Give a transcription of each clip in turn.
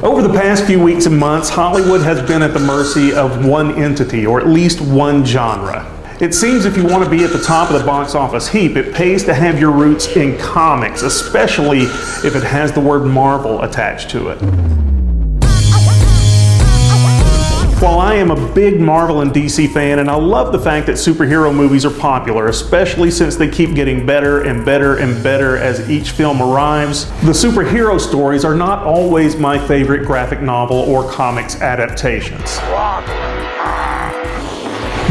Over the past few weeks and months, Hollywood has been at the mercy of one entity, or at least one genre. It seems if you want to be at the top of the box office heap, it pays to have your roots in comics, especially if it has the word Marvel attached to it. While I am a big Marvel and DC fan, and I love the fact that superhero movies are popular, especially since they keep getting better and better and better as each film arrives, the superhero stories are not always my favorite graphic novel or comics adaptations.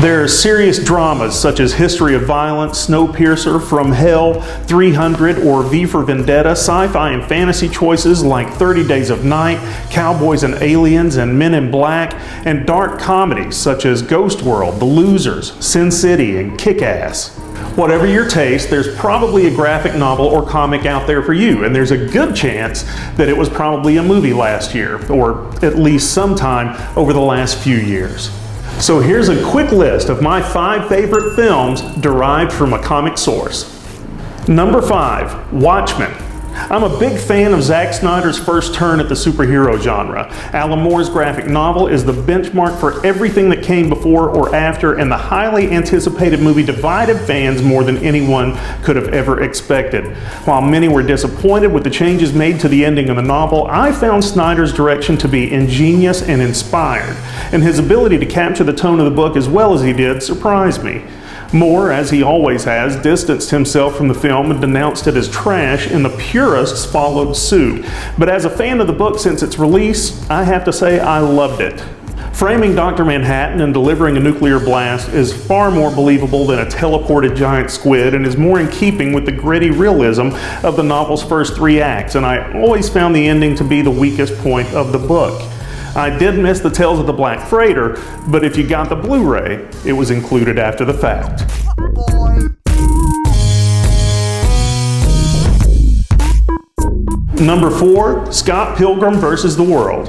There are serious dramas such as History of Violence, Snowpiercer, From Hell, 300, or V for Vendetta, sci-fi and fantasy choices like 30 Days of Night, Cowboys and Aliens, and Men in Black, and dark comedies such as Ghost World, The Losers, Sin City, and Kick-Ass. Whatever your taste, there's probably a graphic novel or comic out there for you, and there's a good chance that it was probably a movie last year, or at least sometime over the last few years. So here's a quick list of my 5 favorite films derived from a comic source. Number 5, Watchmen. I'm a big fan of Zack Snyder's first turn at the superhero genre. Alan Moore's graphic novel is the benchmark for everything that came before or after, and the highly anticipated movie divided fans more than anyone could have ever expected. While many were disappointed with the changes made to the ending of the novel, I found Snyder's direction to be ingenious and inspired, and his ability to capture the tone of the book as well as he did surprised me. Moore, as he always has, distanced himself from the film and denounced it as trash, and the purists followed suit. But as a fan of the book since its release, I have to say I loved it. Framing Dr. Manhattan and delivering a nuclear blast is far more believable than a teleported giant squid, and is more in keeping with the gritty realism of the novel's first 3 acts, and I always found the ending to be the weakest point of the book. I did miss the Tales of the Black Freighter, but if you got the Blu-ray, it was included after the fact. Number 4, Scott Pilgrim vs. the World.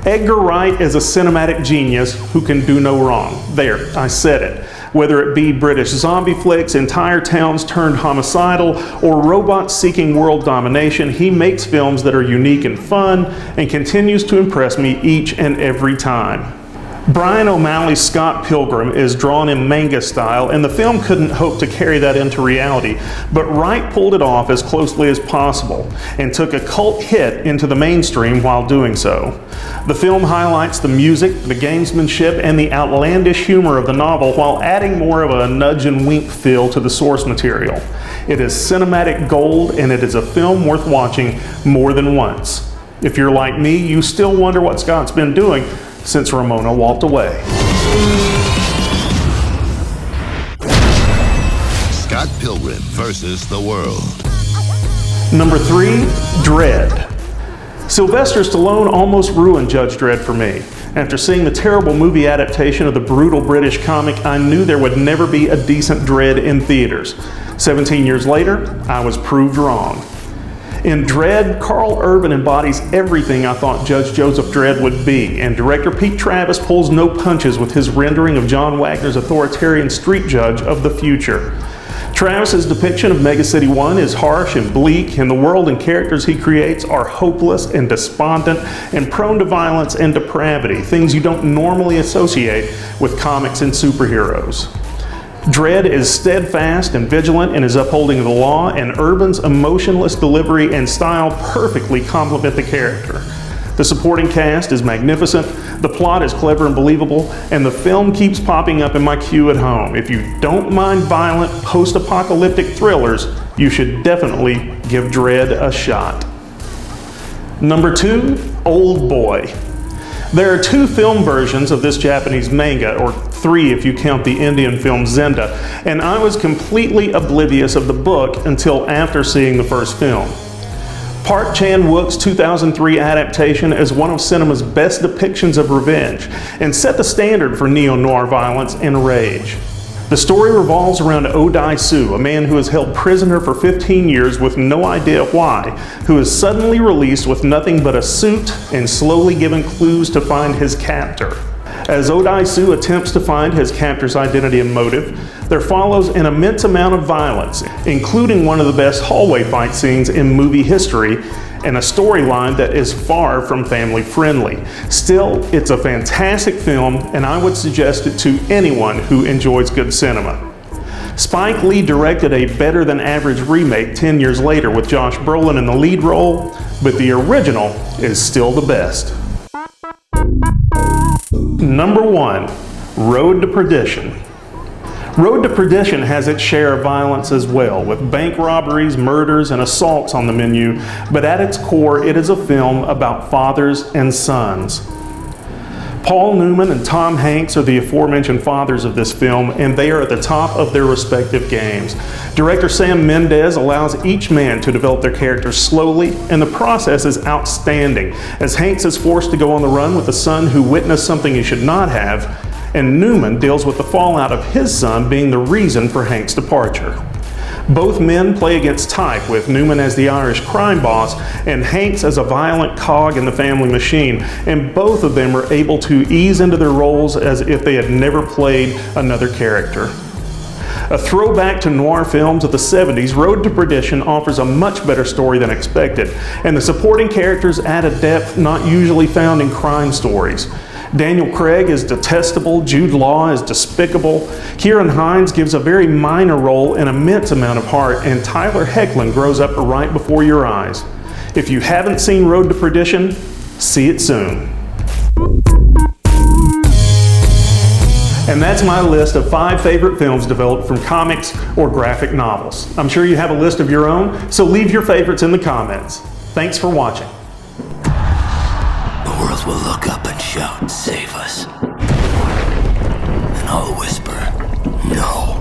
Edgar Wright is a cinematic genius who can do no wrong. There, I said it. Whether it be British zombie flicks, entire towns turned homicidal, or robots seeking world domination, he makes films that are unique and fun and continues to impress me each and every time. Brian O'Malley's Scott Pilgrim is drawn in manga style, and the film couldn't hope to carry that into reality, but Wright pulled it off as closely as possible and took a cult hit into the mainstream while doing so. The film highlights the music, the gamesmanship, and the outlandish humor of the novel while adding more of a nudge and wink feel to the source material. It is cinematic gold, and it is a film worth watching more than once. If you're like me, you still wonder what Scott's been doing since Ramona walked away. Scott Pilgrim vs. the World. Number 3, Dredd. Sylvester Stallone almost ruined Judge Dredd for me. After seeing the terrible movie adaptation of the brutal British comic, I knew there would never be a decent Dredd in theaters. 17 years later, I was proved wrong. In Dredd, Carl Urban embodies everything I thought Judge Joseph Dredd would be, and director Pete Travis pulls no punches with his rendering of John Wagner's authoritarian street judge of the future. Travis's depiction of Mega City 1 is harsh and bleak, and the world and characters he creates are hopeless and despondent and prone to violence and depravity, things you don't normally associate with comics and superheroes. Dredd is steadfast and vigilant in his upholding of the law, and Urban's emotionless delivery and style perfectly complement the character. The supporting cast is magnificent, the plot is clever and believable, and the film keeps popping up in my queue at home. If you don't mind violent, post-apocalyptic thrillers, you should definitely give Dredd a shot. Number 2, Old Boy. There are 2 film versions of this Japanese manga, or 3 if you count the Indian film Zenda, and I was completely oblivious of the book until after seeing the first film. Park Chan-wook's 2003 adaptation is one of cinema's best depictions of revenge, and set the standard for neo-noir violence and rage. The story revolves around Odai-Su, a man who is held prisoner for 15 years with no idea why, who is suddenly released with nothing but a suit and slowly given clues to find his captor. As Odai-Su attempts to find his captor's identity and motive, there follows an immense amount of violence, including one of the best hallway fight scenes in movie history, and a storyline that is far from family friendly. Still, it's a fantastic film, and I would suggest it to anyone who enjoys good cinema. Spike Lee directed a better than average remake 10 years later with Josh Brolin in the lead role, but the original is still the best. Number 1, Road to Perdition. Road to Perdition has its share of violence as well, with bank robberies, murders, and assaults on the menu, but at its core, it is a film about fathers and sons. Paul Newman and Tom Hanks are the aforementioned fathers of this film, and they are at the top of their respective games. Director Sam Mendes allows each man to develop their characters slowly, and the process is outstanding, as Hanks is forced to go on the run with a son who witnessed something he should not have, and Newman deals with the fallout of his son being the reason for Hank's departure. Both men play against type, with Newman as the Irish crime boss and Hanks as a violent cog in the family machine, and both of them are able to ease into their roles as if they had never played another character. A throwback to noir films of the 70s, Road to Perdition offers a much better story than expected, and the supporting characters add a depth not usually found in crime stories. Daniel Craig is detestable, Jude Law is despicable, Kieran Hines gives a very minor role an immense amount of heart, and Tyler Hoechlin grows up right before your eyes. If you haven't seen Road to Perdition, see it soon. And that's my list of 5 favorite films developed from comics or graphic novels. I'm sure you have a list of your own, so leave your favorites in the comments. Thanks for watching. The world will look up and shout, "Save us." And I'll whisper, "No."